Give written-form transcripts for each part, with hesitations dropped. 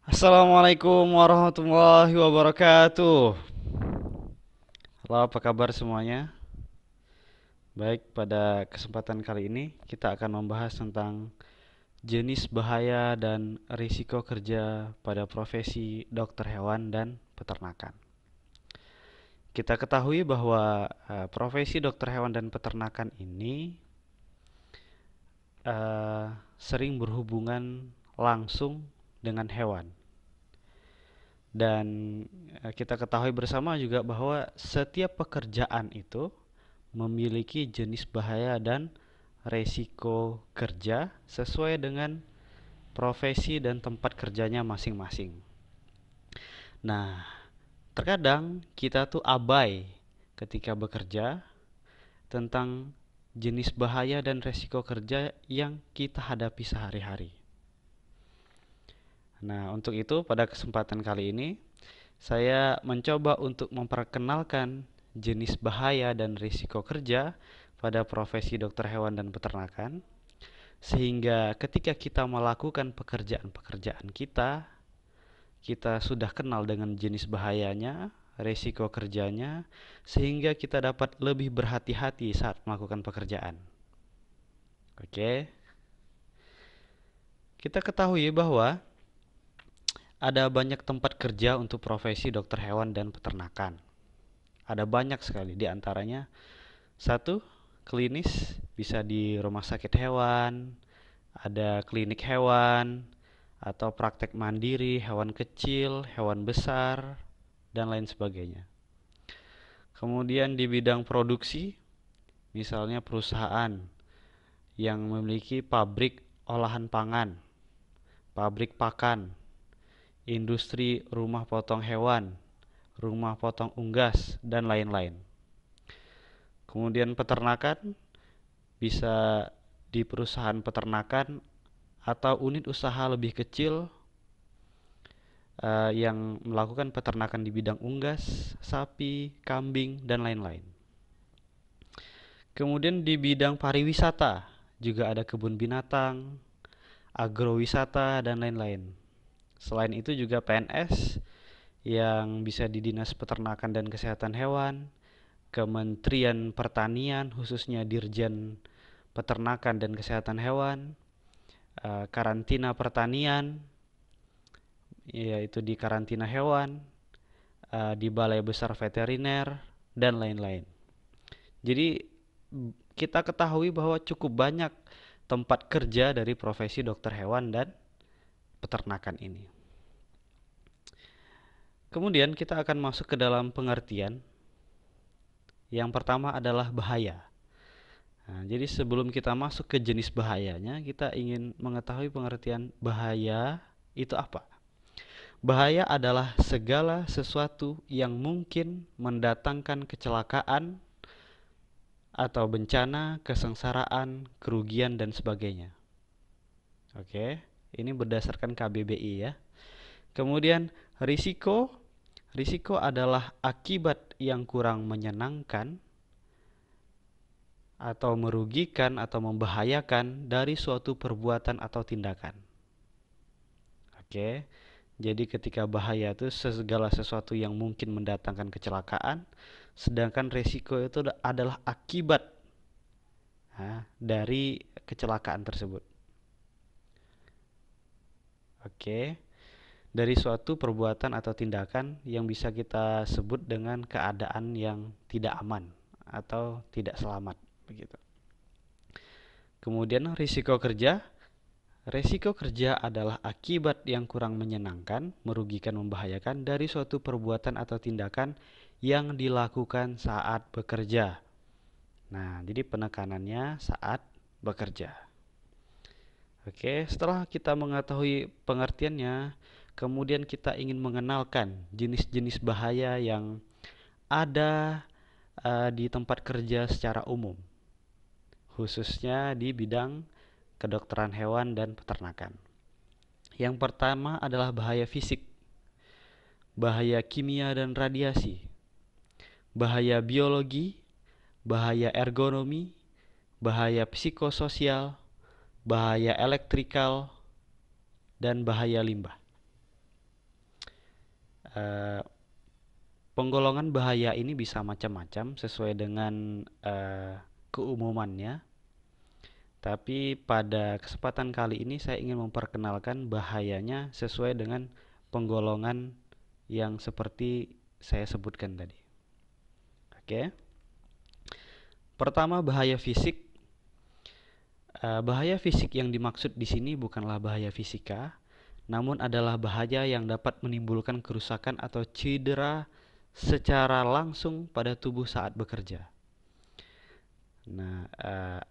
Assalamualaikum warahmatullahi wabarakatuh. Halo, apa kabar semuanya? Baik, pada kesempatan kali ini kita akan membahas tentang jenis bahaya dan risiko kerja pada profesi dokter hewan dan peternakan. Kita ketahui bahwa profesi dokter hewan dan peternakan ini sering berhubungan langsung dengan hewan. Dan kita ketahui bersama juga bahwa setiap pekerjaan itu memiliki jenis bahaya dan resiko kerja sesuai dengan profesi dan tempat kerjanya masing-masing. Nah, terkadang kita tuh abai ketika bekerja tentang jenis bahaya dan resiko kerja yang kita hadapi sehari-hari. Nah, untuk itu pada kesempatan kali ini saya mencoba untuk memperkenalkan jenis bahaya dan risiko kerja pada profesi dokter hewan dan peternakan, sehingga ketika kita melakukan pekerjaan-pekerjaan kita, kita sudah kenal dengan jenis bahayanya, risiko kerjanya, sehingga kita dapat lebih berhati-hati saat melakukan pekerjaan. Oke, kita ketahui bahwa ada banyak tempat kerja untuk profesi dokter hewan dan peternakan. Ada banyak sekali, di antaranya satu, klinis, bisa di rumah sakit hewan, ada klinik hewan, atau praktek mandiri, hewan kecil, hewan besar, dan lain sebagainya. Kemudian di bidang produksi, misalnya perusahaan yang memiliki pabrik olahan pangan, pabrik pakan, industri rumah potong hewan, rumah potong unggas, dan lain-lain. Kemudian peternakan bisa di perusahaan peternakan atau unit usaha lebih kecil yang melakukan peternakan di bidang unggas, sapi, kambing, dan lain-lain. Kemudian di bidang pariwisata juga ada kebun binatang, agrowisata, dan lain-lain. Selain itu juga PNS yang bisa di Dinas Peternakan dan Kesehatan Hewan, Kementerian Pertanian khususnya Dirjen Peternakan dan Kesehatan Hewan, karantina pertanian, yaitu di karantina hewan, di balai besar veteriner, dan lain-lain. Jadi kita ketahui bahwa cukup banyak tempat kerja dari profesi dokter hewan dan peternakan ini. Kemudian kita akan masuk ke dalam pengertian. Yang pertama adalah bahaya. Nah, jadi sebelum kita masuk ke jenis bahayanya, kita ingin mengetahui pengertian bahaya itu apa. Bahaya adalah segala sesuatu yang mungkin mendatangkan kecelakaan atau bencana, kesengsaraan, kerugian, dan sebagainya. Oke, ini berdasarkan KBBI ya. Kemudian risiko. Risiko adalah akibat yang kurang menyenangkan atau merugikan atau membahayakan dari suatu perbuatan atau tindakan. Oke, jadi ketika bahaya itu segala sesuatu yang mungkin mendatangkan kecelakaan, sedangkan risiko itu adalah akibat dari kecelakaan tersebut. Oke, dari suatu perbuatan atau tindakan yang bisa kita sebut dengan keadaan yang tidak aman atau tidak selamat, begitu. Kemudian risiko kerja. Risiko kerja adalah akibat yang kurang menyenangkan, merugikan, membahayakan dari suatu perbuatan atau tindakan yang dilakukan saat bekerja. Nah, jadi penekanannya saat bekerja. Oke, setelah kita mengetahui pengertiannya, kemudian kita ingin mengenalkan jenis-jenis bahaya yang ada di tempat kerja secara umum, khususnya di bidang kedokteran hewan dan peternakan. Yang pertama adalah bahaya fisik, bahaya kimia dan radiasi, bahaya biologi, bahaya ergonomi, bahaya psikososial, bahaya elektrikal, dan bahaya limbah. Eh, Penggolongan bahaya ini bisa macam-macam sesuai dengan keumumannya. Tapi pada kesempatan kali ini saya ingin memperkenalkan bahayanya sesuai dengan penggolongan yang seperti saya sebutkan tadi. Oke. Pertama, bahaya fisik. Bahaya fisik yang dimaksud di sini bukanlah bahaya fisika, namun adalah bahaya yang dapat menimbulkan kerusakan atau cedera secara langsung pada tubuh saat bekerja. Nah,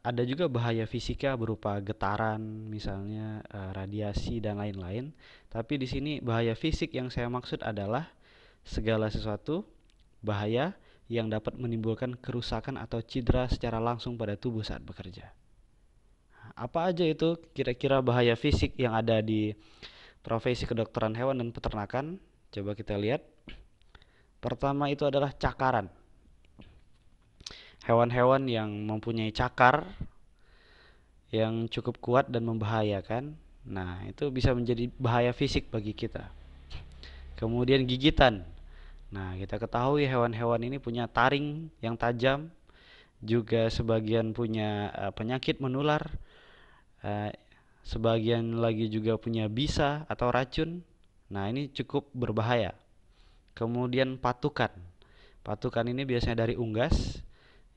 ada juga bahaya fisika berupa getaran, misalnya radiasi dan lain-lain. Tapi di sini bahaya fisik yang saya maksud adalah segala sesuatu bahaya yang dapat menimbulkan kerusakan atau cedera secara langsung pada tubuh saat bekerja. Apa aja itu kira-kira bahaya fisik yang ada di profesi kedokteran hewan dan peternakan? Coba kita lihat. Pertama itu adalah cakaran. Hewan-hewan yang mempunyai cakar yang cukup kuat dan membahayakan. Nah, itu bisa menjadi bahaya fisik bagi kita. Kemudian gigitan. Nah, kita ketahui hewan-hewan ini punya taring yang tajam, juga sebagian punya penyakit menular, eh, sebagian lagi juga punya bisa atau racun. Nah, ini cukup berbahaya. Kemudian patukan. Patukan ini biasanya dari unggas.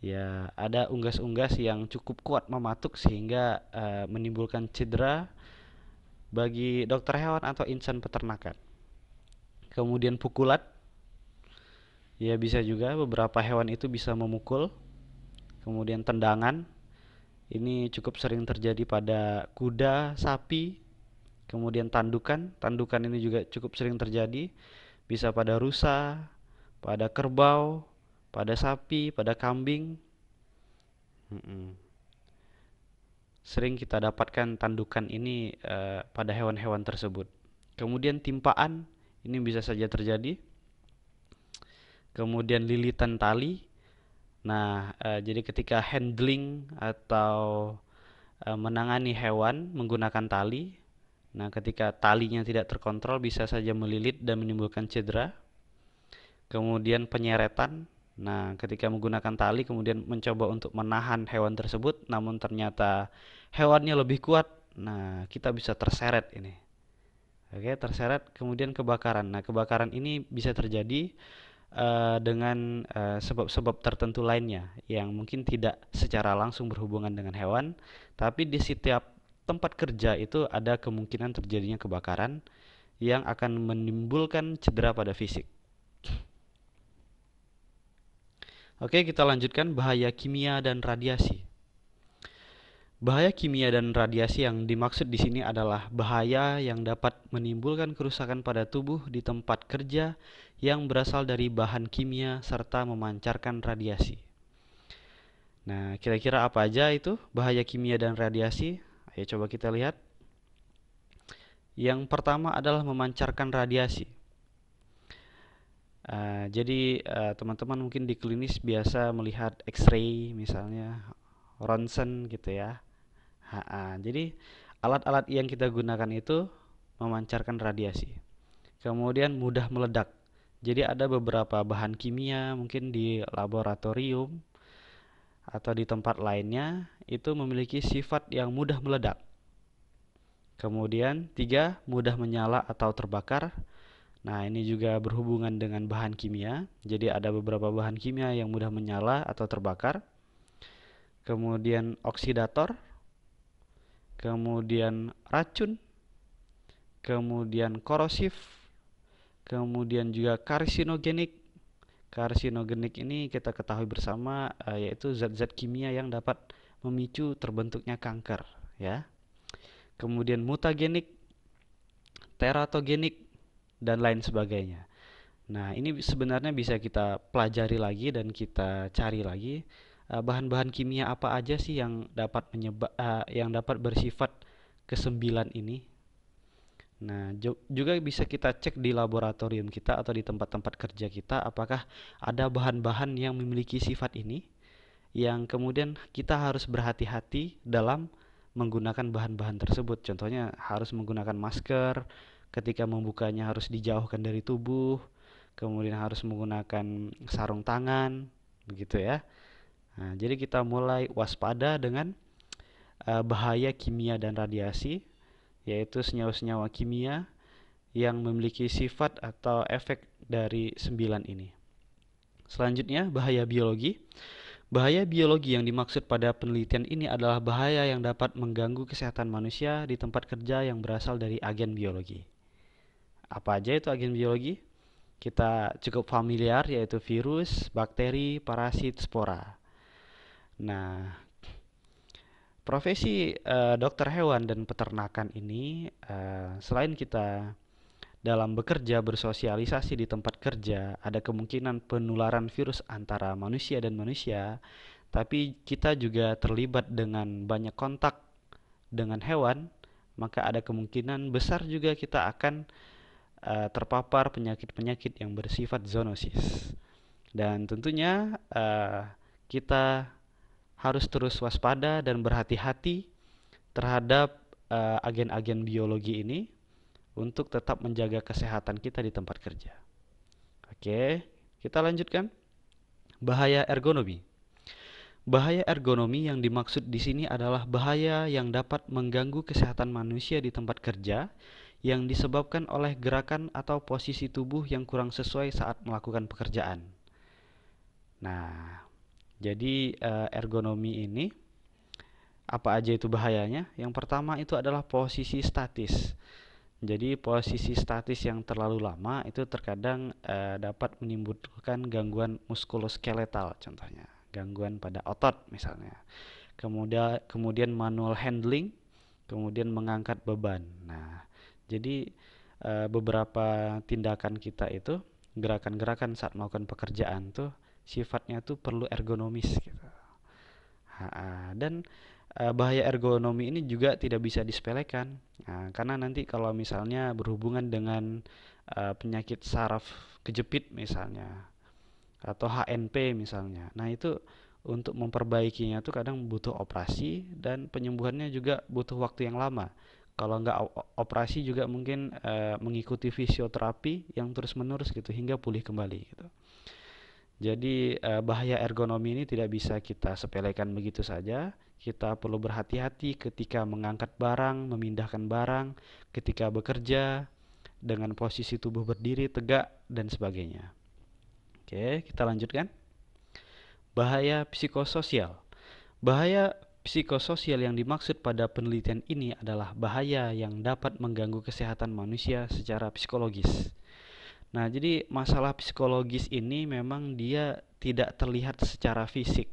Ya, ada unggas-unggas yang cukup kuat mematuk sehingga menimbulkan cedera bagi dokter hewan atau insan peternakan. Kemudian pukulan. Ya, bisa juga beberapa hewan itu bisa memukul. Kemudian tendangan. Ini cukup sering terjadi pada kuda, sapi. Kemudian tandukan. Tandukan ini juga cukup sering terjadi. Bisa pada rusa, pada kerbau, pada sapi, pada kambing. Sering kita dapatkan tandukan ini pada hewan-hewan tersebut. Kemudian timpaan, ini bisa saja terjadi. Kemudian lilitan tali. Nah, jadi ketika handling atau menangani hewan menggunakan tali, nah ketika talinya tidak terkontrol bisa saja melilit dan menimbulkan cedera. Kemudian penyeretan. Nah, ketika menggunakan tali kemudian mencoba untuk menahan hewan tersebut, namun ternyata hewannya lebih kuat. Nah, kita bisa terseret ini. Oke, terseret. Kemudian kebakaran. Nah, kebakaran ini bisa terjadi dengan sebab-sebab tertentu lainnya yang mungkin tidak secara langsung berhubungan dengan hewan, tapi di setiap tempat kerja itu ada kemungkinan terjadinya kebakaran yang akan menimbulkan cedera pada fisik. Oke, kita lanjutkan bahaya kimia dan radiasi. Bahaya kimia dan radiasi yang dimaksud di sini adalah bahaya yang dapat menimbulkan kerusakan pada tubuh di tempat kerja yang berasal dari bahan kimia serta memancarkan radiasi. Nah, kira-kira apa aja itu bahaya kimia dan radiasi? Ayo coba kita lihat. Yang pertama adalah memancarkan radiasi. Jadi teman-teman mungkin di klinis biasa melihat X-ray misalnya, ronsen gitu ya. Jadi alat-alat yang kita gunakan itu memancarkan radiasi. Kemudian mudah meledak. Jadi ada beberapa bahan kimia mungkin di laboratorium atau di tempat lainnya itu memiliki sifat yang mudah meledak. Kemudian 3, mudah menyala atau terbakar. Nah, ini juga berhubungan dengan bahan kimia. Jadi ada beberapa bahan kimia yang mudah menyala atau terbakar. Kemudian oksidator, kemudian racun, kemudian korosif, kemudian juga karsinogenik. Karsinogenik ini kita ketahui bersama yaitu zat-zat kimia yang dapat memicu terbentuknya kanker, ya. Kemudian mutagenik, teratogenik, dan lain sebagainya. Nah, ini sebenarnya bisa kita pelajari lagi dan kita cari lagi bahan-bahan kimia apa aja sih yang dapat bersifat kesembilan ini. Nah, juga bisa kita cek di laboratorium kita atau di tempat-tempat kerja kita apakah ada bahan-bahan yang memiliki sifat ini yang kemudian kita harus berhati-hati dalam menggunakan bahan-bahan tersebut. Contohnya harus menggunakan masker, ketika membukanya harus dijauhkan dari tubuh. kemudian harus menggunakan sarung tangan, begitu ya. Nah, jadi kita mulai waspada dengan bahaya kimia dan radiasi, yaitu senyawa-senyawa kimia yang memiliki sifat atau efek dari 9 ini. Selanjutnya, bahaya biologi. Bahaya biologi yang dimaksud pada penelitian ini adalah bahaya yang dapat mengganggu kesehatan manusia di tempat kerja yang berasal dari agen biologi. Apa aja itu agen biologi? Kita cukup familiar, yaitu virus, bakteri, parasit, spora. Nah, profesi dokter hewan dan peternakan ini selain kita dalam bekerja bersosialisasi di tempat kerja, ada kemungkinan penularan virus antara manusia dan manusia, tapi kita juga terlibat dengan banyak kontak dengan hewan, maka ada kemungkinan besar juga kita akan terpapar penyakit-penyakit yang bersifat zoonosis. Dan tentunya kita harus terus waspada dan berhati-hati terhadap agen-agen biologi ini untuk tetap menjaga kesehatan kita di tempat kerja. Oke, kita lanjutkan. Bahaya ergonomi. Bahaya ergonomi yang dimaksud di sini adalah bahaya yang dapat mengganggu kesehatan manusia di tempat kerja yang disebabkan oleh gerakan atau posisi tubuh yang kurang sesuai saat melakukan pekerjaan. Nah, jadi ergonomi ini apa aja itu bahayanya? Yang pertama itu adalah posisi statis. Jadi posisi statis yang terlalu lama itu terkadang dapat menimbulkan gangguan muskuloskeletal, contohnya gangguan pada otot misalnya. Kemudian manual handling, kemudian mengangkat beban. Nah, jadi beberapa tindakan kita itu, gerakan-gerakan saat melakukan pekerjaan tuh sifatnya tuh perlu ergonomis gitu. Dan bahaya ergonomi ini juga tidak bisa disepelekan. Nah, karena nanti kalau misalnya berhubungan dengan penyakit saraf kejepit misalnya, atau HNP misalnya. Nah, itu untuk memperbaikinya tuh kadang butuh operasi dan penyembuhannya juga butuh waktu yang lama. Kalau nggak operasi juga mungkin mengikuti fisioterapi yang terus-menerus gitu hingga pulih kembali gitu. Jadi bahaya ergonomi ini tidak bisa kita sepelekan begitu saja. Kita perlu berhati-hati ketika mengangkat barang, memindahkan barang, ketika bekerja dengan posisi tubuh berdiri tegak dan sebagainya. Oke, kita lanjutkan. Bahaya psikososial. Bahaya psikososial yang dimaksud pada penelitian ini adalah bahaya yang dapat mengganggu kesehatan manusia secara psikologis. Nah, jadi masalah psikologis ini memang dia tidak terlihat secara fisik.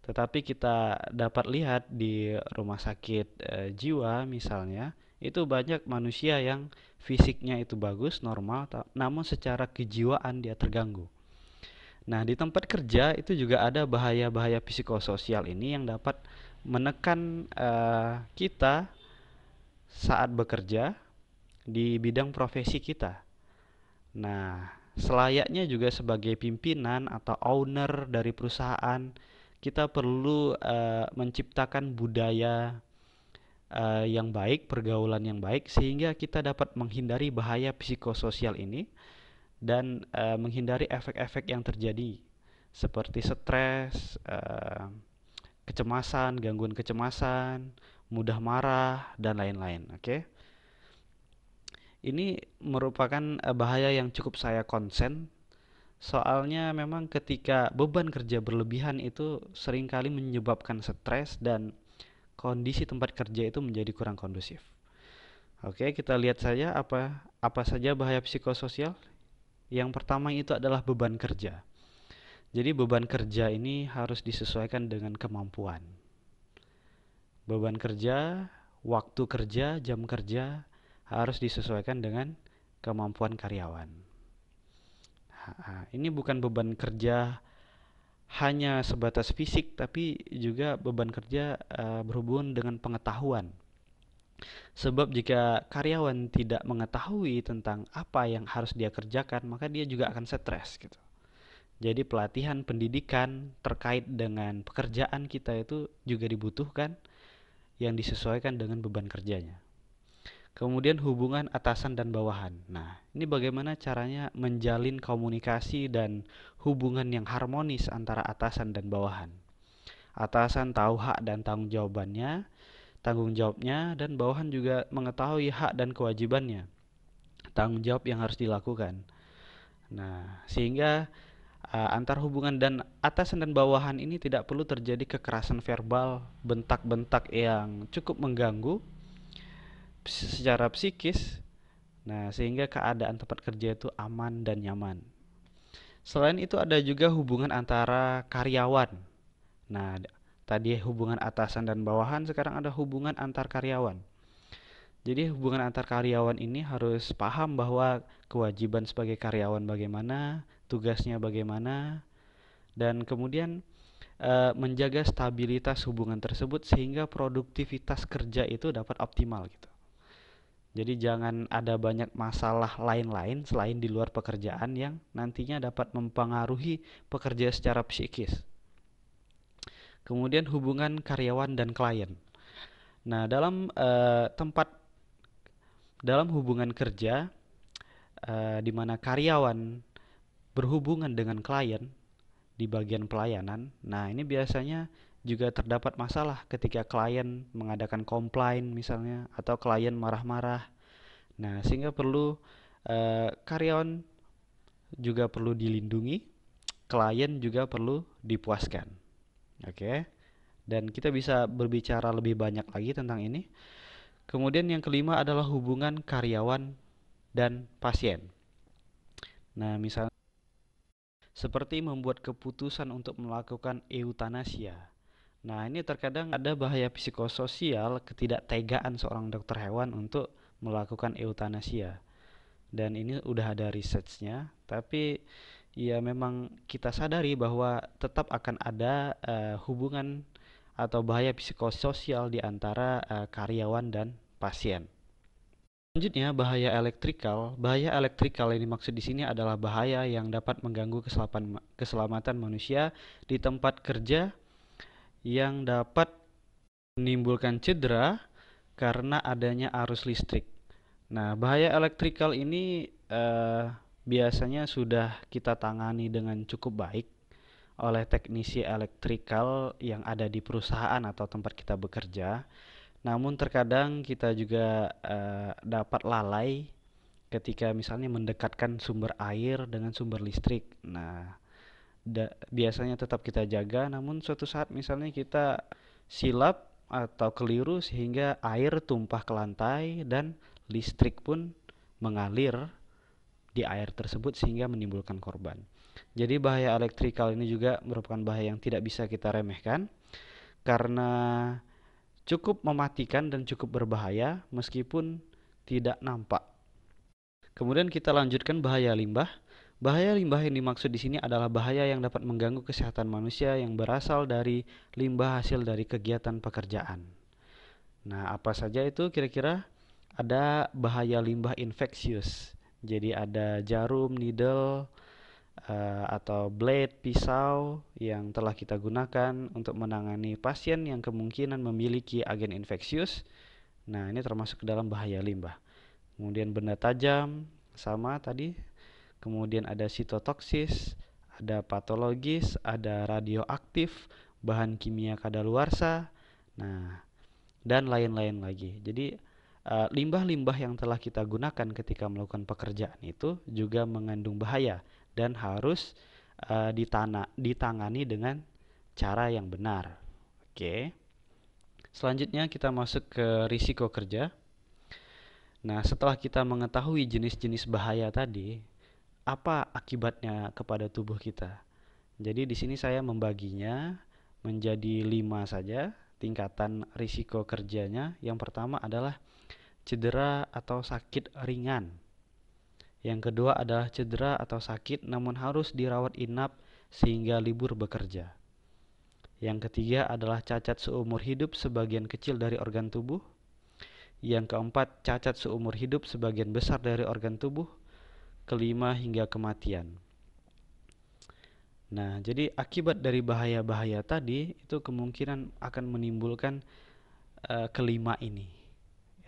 Tetapi kita dapat lihat di rumah sakit jiwa misalnya, itu banyak manusia yang fisiknya itu bagus, normal, namun secara kejiwaan dia terganggu. Nah, di tempat kerja itu juga ada bahaya-bahaya psikososial ini yang dapat menekan kita saat bekerja di bidang profesi kita. Nah, selayaknya juga sebagai pimpinan atau owner dari perusahaan, kita perlu menciptakan budaya yang baik, pergaulan yang baik, sehingga kita dapat menghindari bahaya psikososial ini dan menghindari efek-efek yang terjadi, seperti stres, kecemasan, gangguan kecemasan, mudah marah, dan lain-lain. Oke? Ini merupakan bahaya yang cukup saya konsen. Soalnya memang ketika beban kerja berlebihan itu seringkali menyebabkan stres dan kondisi tempat kerja itu menjadi kurang kondusif. Oke, kita lihat saja apa saja bahaya psikososial. Yang pertama itu adalah beban kerja. Jadi beban kerja ini harus disesuaikan dengan kemampuan. Beban kerja, waktu kerja, jam kerja harus disesuaikan dengan kemampuan karyawan. Ini bukan beban kerja hanya sebatas fisik, tapi juga beban kerja berhubungan dengan pengetahuan. Sebab jika karyawan tidak mengetahui tentang apa yang harus dia kerjakan, maka dia juga akan stres gitu. Jadi pelatihan pendidikan terkait dengan pekerjaan kita itu juga dibutuhkan yang disesuaikan dengan beban kerjanya. Kemudian hubungan atasan dan bawahan. Nah, ini bagaimana caranya menjalin komunikasi dan hubungan yang harmonis antara atasan dan bawahan. Atasan tahu hak dan tanggung jawabnya, dan bawahan juga mengetahui hak dan kewajibannya, tanggung jawab yang harus dilakukan. Nah, sehingga antar hubungan dan atasan dan bawahan ini tidak perlu terjadi kekerasan verbal, bentak-bentak yang cukup mengganggu secara psikis. Nah, sehingga keadaan tempat kerja itu aman dan nyaman. Selain itu ada juga hubungan antara karyawan. Nah, tadi hubungan atasan dan bawahan, sekarang ada hubungan antar karyawan. Jadi hubungan antar karyawan ini harus paham bahwa kewajiban sebagai karyawan bagaimana, tugasnya bagaimana, dan kemudian menjaga stabilitas hubungan tersebut sehingga produktivitas kerja itu dapat optimal gitu. Jadi jangan ada banyak masalah lain-lain selain di luar pekerjaan yang nantinya dapat mempengaruhi pekerja secara psikis. Kemudian hubungan karyawan dan klien. Nah, dalam hubungan kerja di mana karyawan berhubungan dengan klien di bagian pelayanan, nah ini biasanya juga terdapat masalah ketika klien mengadakan komplain misalnya, atau klien marah-marah. Nah, sehingga karyawan juga perlu dilindungi, klien juga perlu dipuaskan. Oke. Dan kita bisa berbicara lebih banyak lagi tentang ini. Kemudian yang kelima adalah hubungan karyawan dan pasien. Nah, misalnya seperti membuat keputusan untuk melakukan eutanasia. Nah, ini terkadang ada bahaya psikososial ketidaktegaan seorang dokter hewan untuk melakukan eutanasia. Dan ini udah ada researchnya, tapi ya memang kita sadari bahwa tetap akan ada hubungan atau bahaya psikososial di antara karyawan dan pasien. Selanjutnya, bahaya elektrikal. Bahaya elektrikal yang dimaksud di sini adalah bahaya yang dapat mengganggu keselamatan manusia di tempat kerja, yang dapat menimbulkan cedera karena adanya arus listrik. Nah, bahaya elektrikal ini biasanya sudah kita tangani dengan cukup baik oleh teknisi elektrikal yang ada di perusahaan atau tempat kita bekerja. Namun terkadang kita juga dapat lalai ketika misalnya mendekatkan sumber air dengan sumber listrik. Nah, biasanya tetap kita jaga, namun suatu saat misalnya kita silap atau keliru sehingga air tumpah ke lantai dan listrik pun mengalir di air tersebut sehingga menimbulkan korban. Jadi bahaya elektrikal ini juga merupakan bahaya yang tidak bisa kita remehkan karena cukup mematikan dan cukup berbahaya meskipun tidak nampak. Kemudian kita lanjutkan bahaya limbah. Bahaya limbah yang dimaksud di sini adalah bahaya yang dapat mengganggu kesehatan manusia yang berasal dari limbah hasil dari kegiatan pekerjaan. Nah, apa saja itu kira-kira? Ada bahaya limbah infeksius. Jadi ada jarum, needle, atau blade, pisau yang telah kita gunakan untuk menangani pasien yang kemungkinan memiliki agen infeksius. Nah, ini termasuk ke dalam bahaya limbah. Kemudian benda tajam, sama tadi. Kemudian ada sitotoksis, ada patologis, ada radioaktif, bahan kimia kadaluarsa, nah, dan lain-lain lagi. Jadi limbah-limbah yang telah kita gunakan ketika melakukan pekerjaan itu juga mengandung bahaya dan harus ditangani dengan cara yang benar. Oke. Selanjutnya kita masuk ke risiko kerja. Nah, setelah kita mengetahui jenis-jenis bahaya tadi, apa akibatnya kepada tubuh kita? Jadi di sini saya membaginya menjadi 5 saja tingkatan risiko kerjanya. Yang pertama adalah cedera atau sakit ringan. Yang kedua adalah cedera atau sakit namun harus dirawat inap sehingga libur bekerja. Yang ketiga adalah cacat seumur hidup sebagian kecil dari organ tubuh. Yang keempat, cacat seumur hidup sebagian besar dari organ tubuh. Kelima, hingga kematian. Nah, jadi akibat dari bahaya-bahaya tadi itu kemungkinan akan menimbulkan kelima ini.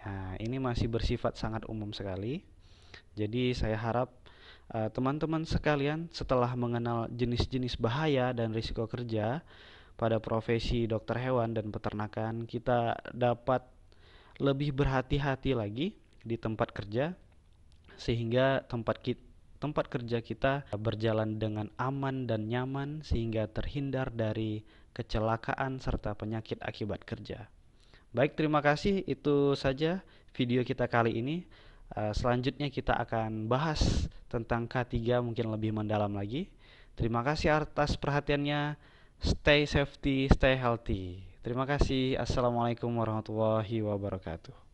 Nah, ini masih bersifat sangat umum sekali. Jadi saya harap teman-teman sekalian setelah mengenal jenis-jenis bahaya dan risiko kerja pada profesi dokter hewan dan peternakan, kita dapat lebih berhati-hati lagi di tempat kerja sehingga tempat kerja kita berjalan dengan aman dan nyaman sehingga terhindar dari kecelakaan serta penyakit akibat kerja. Baik, terima kasih. Itu saja video kita kali ini. Selanjutnya kita akan bahas tentang K3 mungkin lebih mendalam lagi. Terima kasih atas perhatiannya. Stay safety, stay healthy. Terima kasih. Assalamualaikum warahmatullahi wabarakatuh.